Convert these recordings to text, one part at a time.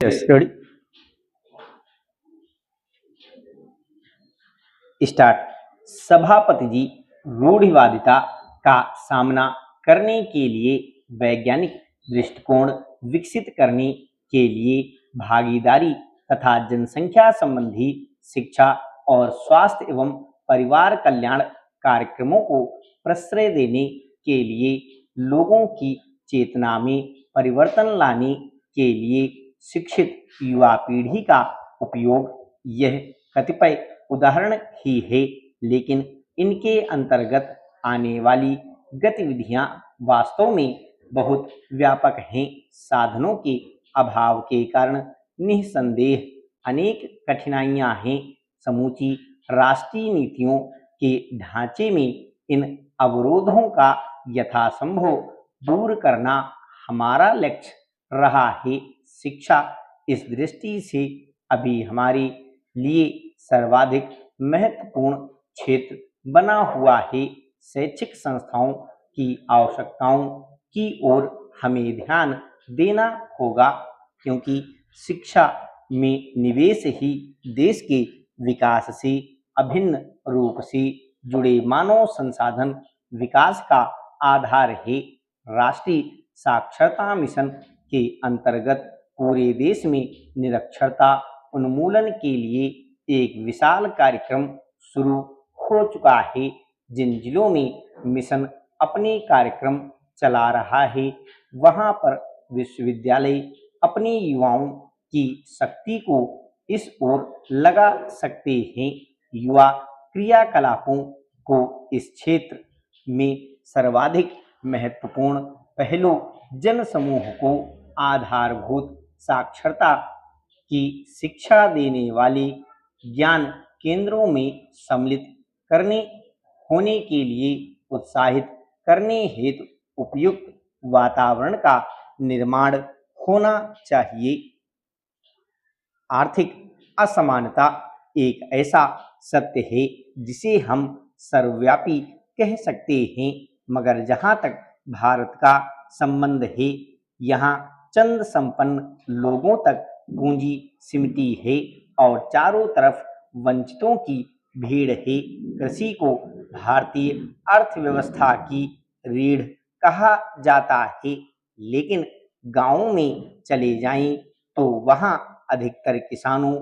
Yes ready start. सभापति जी, रूढ़िवादिता का सामना करने के लिए वैज्ञानिक दृष्टिकोण विकसित करने के लिए भागीदारी तथा जनसंख्या संबंधी शिक्षा और स्वास्थ्य एवं परिवार कल्याण कार्यक्रमों को प्रश्रय देने के लिए लोगों की चेतना में परिवर्तन लाने के लिए शिक्षित युवा पीढ़ी का उपयोग, यह कतिपय उदाहरण ही है, लेकिन इनके अंतर्गत आने वाली गतिविधियां वास्तव में बहुत व्यापक हैं। साधनों के अभाव के कारण निस्संदेह अनेक कठिनाइयां हैं। समूची राष्ट्रीय नीतियों के ढांचे में इन अवरोधों का यथासंभव दूर करना हमारा लक्ष्य रहा है। शिक्षा इस दृष्टि से अभी हमारे लिए सर्वाधिक महत्वपूर्ण क्षेत्र बना हुआ है। शैक्षिक संस्थाओं की आवश्यकताओं की ओर हमें ध्यान देना होगा, क्योंकि शिक्षा में निवेश ही देश के विकास से अभिन्न रूप से जुड़े मानव संसाधन विकास का आधार है। राष्ट्रीय साक्षरता मिशन के अंतर्गत पूरे देश में निरक्षरता उन्मूलन के लिए एक विशाल कार्यक्रम शुरू हो चुका है। जिन जिलों में मिशन अपने कार्यक्रम चला रहा है, वहां पर विश्वविद्यालय अपने युवाओं की शक्ति को इस ओर लगा सकते हैं। युवा क्रियाकलापों को इस क्षेत्र में सर्वाधिक महत्वपूर्ण पहलू जन समूह को आधारभूत साक्षरता की शिक्षा देने वाले ज्ञान केंद्रों में सम्मिलित करने होने के लिए उत्साहित करने हेतु उपयुक्त वातावरण का निर्माण होना चाहिए। आर्थिक असमानता एक ऐसा सत्य है जिसे हम सर्वव्यापी कह सकते हैं, मगर जहां तक भारत का संबंध है, यहाँ चंद संपन्न लोगों तक पूंजी सिमटी है और चारों तरफ वंचितों की भीड़ है। कृषि को भारतीय अर्थव्यवस्था की रीढ़ कहा जाता है, लेकिन गांवों में चले जाएं तो वहां अधिकतर किसानों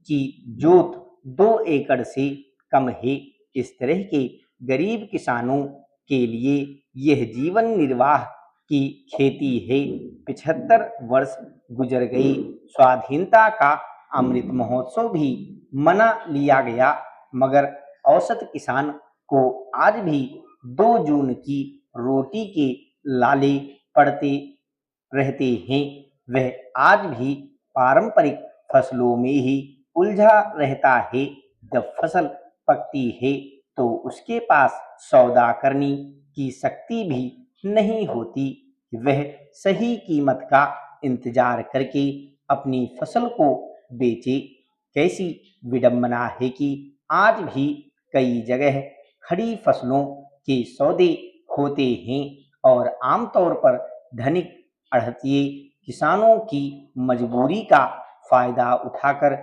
की जोत 2 एकड़ से कम है। इस तरह के गरीब किसानों के लिए यह जीवन निर्वाह की खेती है। 75 वर्ष गुजर गए, स्वाधीनता का अमृत महोत्सव भी मना लिया गया, मगर औसत किसान को आज भी 2 जून की रोटी के लाले पड़ते रहते हैं। वह आज भी पारंपरिक फसलों में ही उलझा रहता है। जब फसल पकती है तो उसके पास सौदा करने की शक्ति भी नहीं होती। वह सही कीमत का इंतजार करके अपनी फसल को बेचे। कैसी विडंबना है कि आज भी कई जगह खड़ी फसलों के सौदे होते हैं और आमतौर पर धनिक आढ़तिये किसानों की मजबूरी का फायदा उठाकर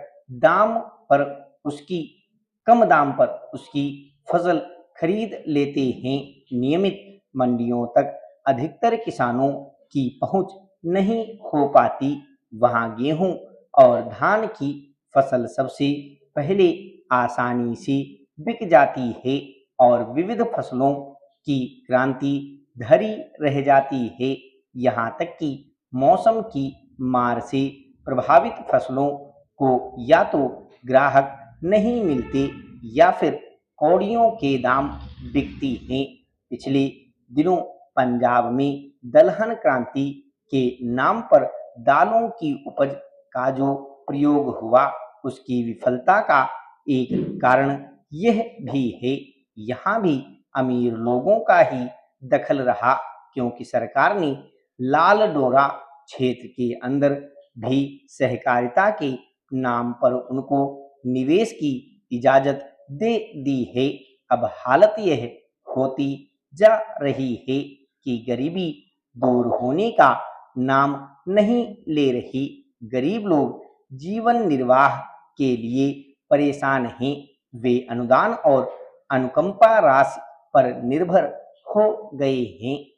कम दाम पर उसकी फसल खरीद लेते हैं। नियमित मंडियों तक अधिकतर किसानों की पहुंच नहीं हो पाती। वहां गेहूं और धान की फसल सबसे पहले आसानी से बिक जाती है और विविध फसलों की क्रांति धरी रह जाती है। यहाँ तक कि मौसम की मार से प्रभावित फसलों को या तो ग्राहक नहीं मिलते या फिर कौड़ियों के दाम बिकती हैं। पिछले दिनों पंजाब में दलहन क्रांति के नाम पर दालों की उपज का जो प्रयोग हुआ, उसकी विफलता का एक कारण यह भी है। यहाँ भी अमीर लोगों का ही दखल रहा, क्योंकि सरकार ने लाल डोरा क्षेत्र के अंदर भी सहकारिता के नाम पर उनको निवेश की इजाजत दे दी है। अब हालत यह होती जा रही है कि गरीबी दूर होने का नाम नहीं ले रही। गरीब लोग जीवन निर्वाह के लिए परेशान हैं। वे अनुदान और अनुकंपा राशि पर निर्भर हो गए हैं।